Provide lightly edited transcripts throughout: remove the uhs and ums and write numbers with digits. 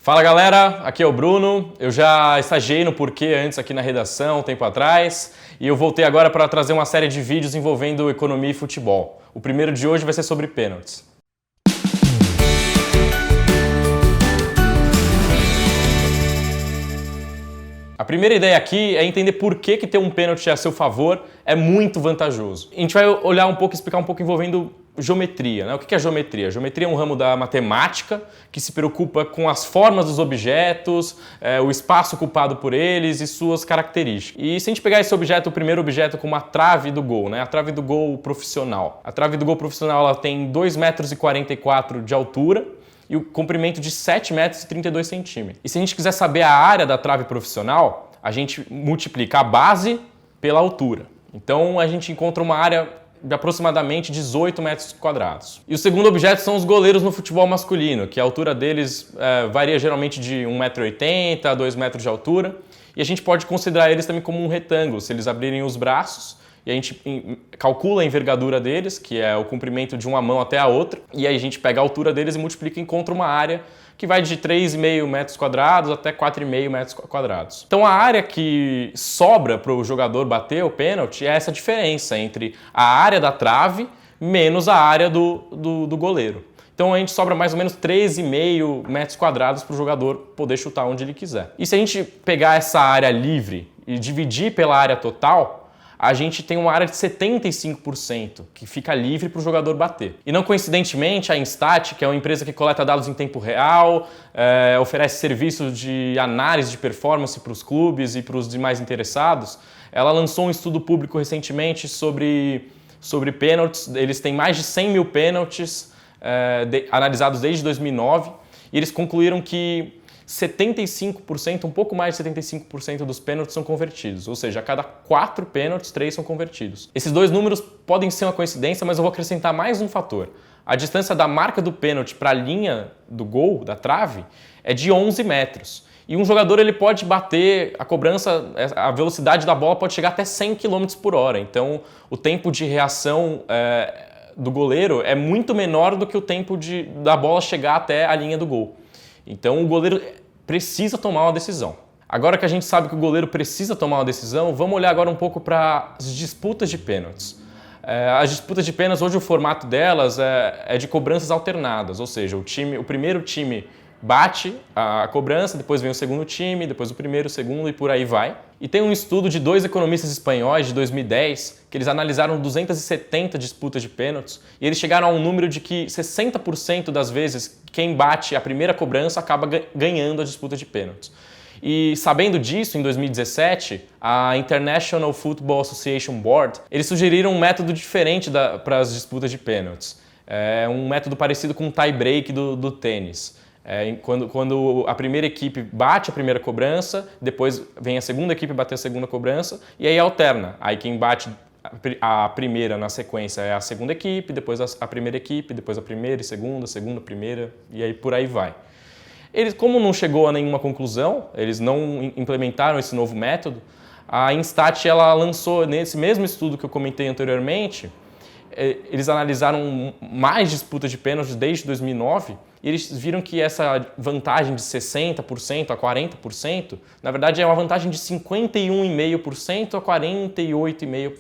Fala galera, aqui é o Bruno. Eu já estagiei no Porquê antes aqui na redação, um tempo atrás, e eu voltei agora para trazer uma série de vídeos envolvendo economia e futebol. O primeiro de hoje vai ser sobre pênaltis. A primeira ideia aqui é entender por que ter um pênalti a seu favor é muito vantajoso. A gente vai olhar um pouco, explicar um pouco envolvendo geometria, né? O que é geometria? Geometria é um ramo da matemática que se preocupa com as formas dos objetos, o espaço ocupado por eles e suas características. E se a gente pegar esse objeto, o primeiro objeto como a trave do gol, né? A trave do gol profissional. A trave do gol profissional ela tem 2,44 m de altura e o comprimento de 7,32 m. E se a gente quiser saber a área da trave profissional, a gente multiplica a base pela altura. Então a gente encontra uma área de aproximadamente 18 metros quadrados. E o segundo objeto são os goleiros no futebol masculino, que a altura deles varia geralmente de 1,80 m a 2 metros de altura. E a gente pode considerar eles também como um retângulo, se eles abrirem os braços. E a gente calcula a envergadura deles, que é o comprimento de uma mão até a outra, e aí a gente pega a altura deles e multiplica e encontra uma área que vai de 3,5 metros quadrados até 4,5 metros quadrados. Então a área que sobra para o jogador bater o pênalti é essa diferença entre a área da trave menos a área do goleiro. Então a gente sobra mais ou menos 3,5 metros quadrados para o jogador poder chutar onde ele quiser. E se a gente pegar essa área livre e dividir pela área total, a gente tem uma área de 75% que fica livre para o jogador bater. E não coincidentemente, a Instat, que é uma empresa que coleta dados em tempo real, oferece serviços de análise de performance para os clubes e para os demais interessados, ela lançou um estudo público recentemente sobre pênaltis. Eles têm mais de 100 mil pênaltis analisados desde 2009 e eles concluíram que 75%, um pouco mais de 75% dos pênaltis são convertidos, ou seja, a cada 4 pênaltis, 3 são convertidos. Esses dois números podem ser uma coincidência, mas eu vou acrescentar mais um fator. A distância da marca do pênalti para a linha do gol, da trave, é de 11 metros. E um jogador ele pode bater a cobrança, a velocidade da bola pode chegar até 100 km por hora. Então, o tempo de reação do goleiro é muito menor do que o tempo da bola chegar até a linha do gol. Então o goleiro precisa tomar uma decisão. Agora que a gente sabe que o goleiro precisa tomar uma decisão, vamos olhar agora um pouco para as disputas de pênaltis. As disputas de pênaltis, hoje o formato delas é de cobranças alternadas, ou seja, o primeiro time bate a cobrança, depois vem o segundo time, depois o primeiro, o segundo e por aí vai. E tem um estudo de 2 economistas espanhóis de 2010 que eles analisaram 270 disputas de pênaltis e eles chegaram a um número de que 60% das vezes quem bate a primeira cobrança acaba ganhando a disputa de pênaltis. E sabendo disso, em 2017, a International Football Association Board, eles sugeriram um método diferente para as disputas de pênaltis. Um método parecido com o tie-break do tênis. Quando a primeira equipe bate a primeira cobrança, depois vem a segunda equipe bater a segunda cobrança e aí alterna. Aí quem bate a primeira na sequência é a segunda equipe, depois a primeira equipe, depois a primeira e segunda, primeira e aí por aí vai. Eles, como não chegou a nenhuma conclusão, eles não implementaram esse novo método, a Instat ela lançou nesse mesmo estudo que eu comentei anteriormente, eles analisaram mais disputas de pênaltis desde 2009 e eles viram que essa vantagem de 60% a 40%, na verdade é uma vantagem de 51,5% a 48,5%.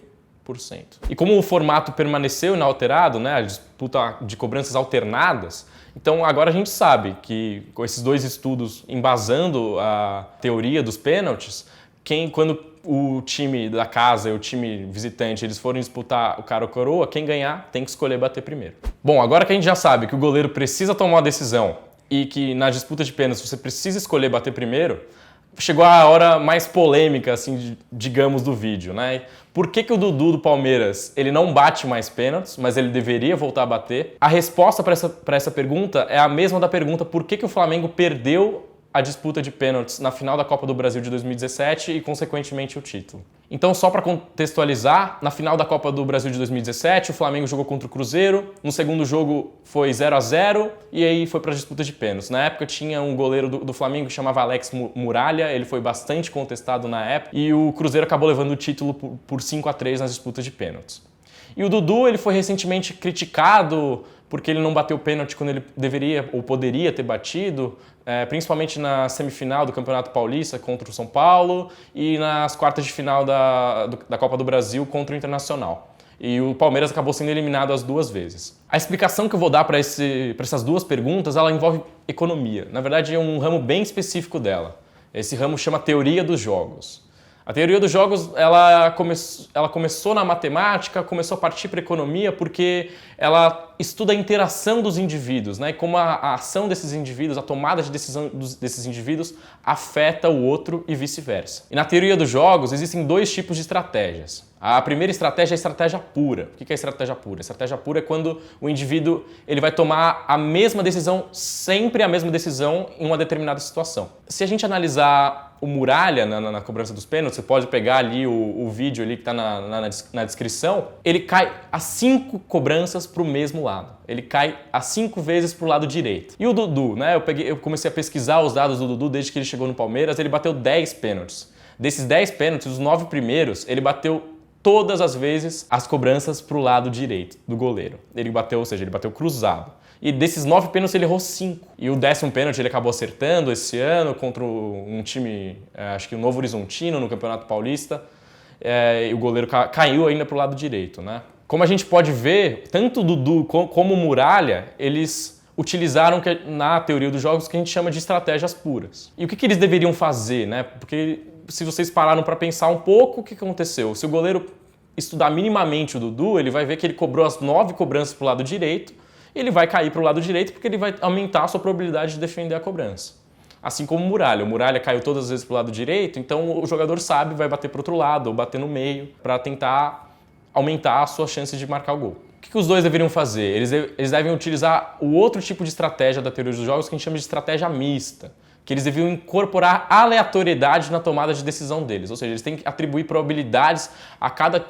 E como o formato permaneceu inalterado, né, a disputa de cobranças alternadas, então agora a gente sabe que com esses dois estudos embasando a teoria dos pênaltis, quando o time da casa e o time visitante eles forem disputar o cara ou coroa, quem ganhar tem que escolher bater primeiro. Bom, agora que a gente já sabe que o goleiro precisa tomar uma decisão e que na disputa de pênaltis você precisa escolher bater primeiro, chegou a hora mais polêmica, assim, digamos, do vídeo, né? Por que o Dudu do Palmeiras ele não bate mais pênaltis, mas ele deveria voltar a bater? A resposta para essa pergunta é a mesma da pergunta por que o Flamengo perdeu a disputa de pênaltis na final da Copa do Brasil de 2017 e, consequentemente, o título. Então, só para contextualizar, na final da Copa do Brasil de 2017, o Flamengo jogou contra o Cruzeiro, no segundo jogo foi 0-0 e aí foi para a disputa de pênaltis. Na época tinha um goleiro do Flamengo que chamava Alex Muralha, ele foi bastante contestado na época e o Cruzeiro acabou levando o título por 5-3 nas disputas de pênaltis. E o Dudu ele foi recentemente criticado porque ele não bateu o pênalti quando ele deveria ou poderia ter batido, principalmente na semifinal do Campeonato Paulista contra o São Paulo e nas quartas de final da Copa do Brasil contra o Internacional. E o Palmeiras acabou sendo eliminado as duas vezes. A explicação que eu vou dar para essas duas perguntas, ela envolve economia. Na verdade, é um ramo bem específico dela. Esse ramo chama Teoria dos Jogos. A teoria dos jogos, ela começou na matemática, começou a partir para a economia porque ela estuda a interação dos indivíduos, né? E como a ação desses indivíduos, a tomada de decisão desses indivíduos afeta o outro e vice-versa. E na teoria dos jogos existem dois tipos de estratégias. A primeira estratégia é a estratégia pura. O que é a estratégia pura? A estratégia pura é quando o indivíduo ele vai tomar a mesma decisão, sempre a mesma decisão em uma determinada situação. Se a gente analisar o Muralha na cobrança dos pênaltis, você pode pegar ali o vídeo ali que está na descrição, ele cai a 5 cobranças para o mesmo lado. Ele cai a 5 vezes para o lado direito. E o Dudu, né? Eu comecei a pesquisar os dados do Dudu desde que ele chegou no Palmeiras, ele bateu 10 pênaltis. Desses 10 pênaltis, os 9 primeiros, ele bateu todas as vezes as cobranças para o lado direito do goleiro. Ele bateu, ou seja, ele bateu cruzado. E desses 9 pênaltis ele errou 5. E o 10º pênalti ele acabou acertando esse ano contra um time, acho que o Novo Horizontino no Campeonato Paulista. E o goleiro caiu ainda para o lado direito, né? Como a gente pode ver, tanto o Dudu como o Muralha, eles utilizaram na teoria dos jogos que a gente chama de estratégias puras. E o que eles deveriam fazer, né? Porque se vocês pararam para pensar um pouco, o que aconteceu? Se o goleiro estudar minimamente o Dudu, ele vai ver que ele cobrou as 9 cobranças para o lado direito, e ele vai cair para o lado direito porque ele vai aumentar a sua probabilidade de defender a cobrança. Assim como o Muralha. O Muralha caiu todas as vezes para o lado direito, então o jogador sabe, vai bater para o outro lado ou bater no meio para tentar aumentar a sua chance de marcar o gol. O que os dois deveriam fazer? Eles devem utilizar o outro tipo de estratégia da teoria dos jogos que a gente chama de estratégia mista, que eles deviam incorporar aleatoriedade na tomada de decisão deles, ou seja, eles têm que atribuir probabilidades a cada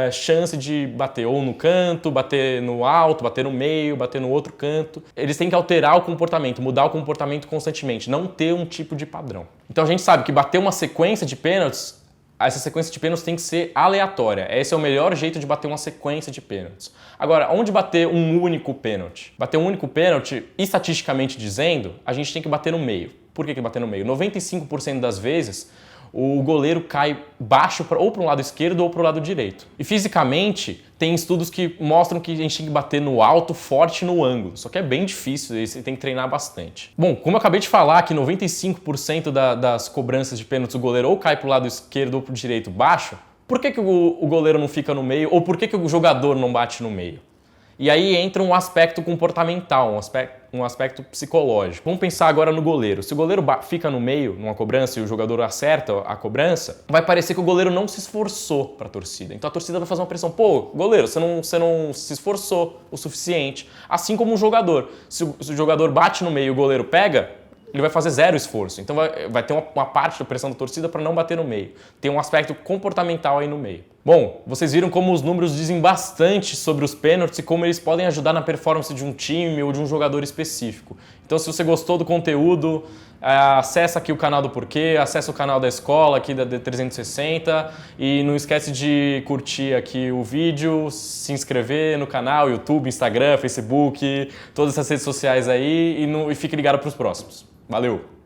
chance de bater ou no canto, bater no alto, bater no meio, bater no outro canto. Eles têm que alterar o comportamento, mudar o comportamento constantemente, não ter um tipo de padrão. Então a gente sabe que bater uma sequência de pênaltis, essa sequência de pênaltis tem que ser aleatória. Esse é o melhor jeito de bater uma sequência de pênaltis. Agora, onde bater um único pênalti? Bater um único pênalti, estatisticamente dizendo, a gente tem que bater no meio. Por que bater no meio? 95% das vezes, o goleiro cai baixo ou para um lado esquerdo ou para o lado direito. E fisicamente, tem estudos que mostram que a gente tem que bater no alto, forte no ângulo. Só que é bem difícil, você tem que treinar bastante. Bom, como eu acabei de falar que 95% das cobranças de pênaltis o goleiro ou cai para o lado esquerdo ou para o direito baixo, por que o goleiro não fica no meio ou por que o jogador não bate no meio? E aí entra um aspecto comportamental, um aspecto psicológico. Vamos pensar agora no goleiro. Se o goleiro fica no meio, numa cobrança, e o jogador acerta a cobrança, vai parecer que o goleiro não se esforçou para a torcida. Então a torcida vai fazer uma pressão. Pô, goleiro, você não se esforçou o suficiente. Assim como um jogador. Se o jogador bate no meio e o goleiro pega, ele vai fazer 0 esforço. Então vai ter uma parte da pressão da torcida para não bater no meio. Tem um aspecto comportamental aí no meio. Bom, vocês viram como os números dizem bastante sobre os pênaltis e como eles podem ajudar na performance de um time ou de um jogador específico. Então, se você gostou do conteúdo, acessa aqui o canal do Porquê, acessa o canal da escola aqui da D360 e não esquece de curtir aqui o vídeo, se inscrever no canal, YouTube, Instagram, Facebook, todas essas redes sociais aí e fique ligado para os próximos. Valeu!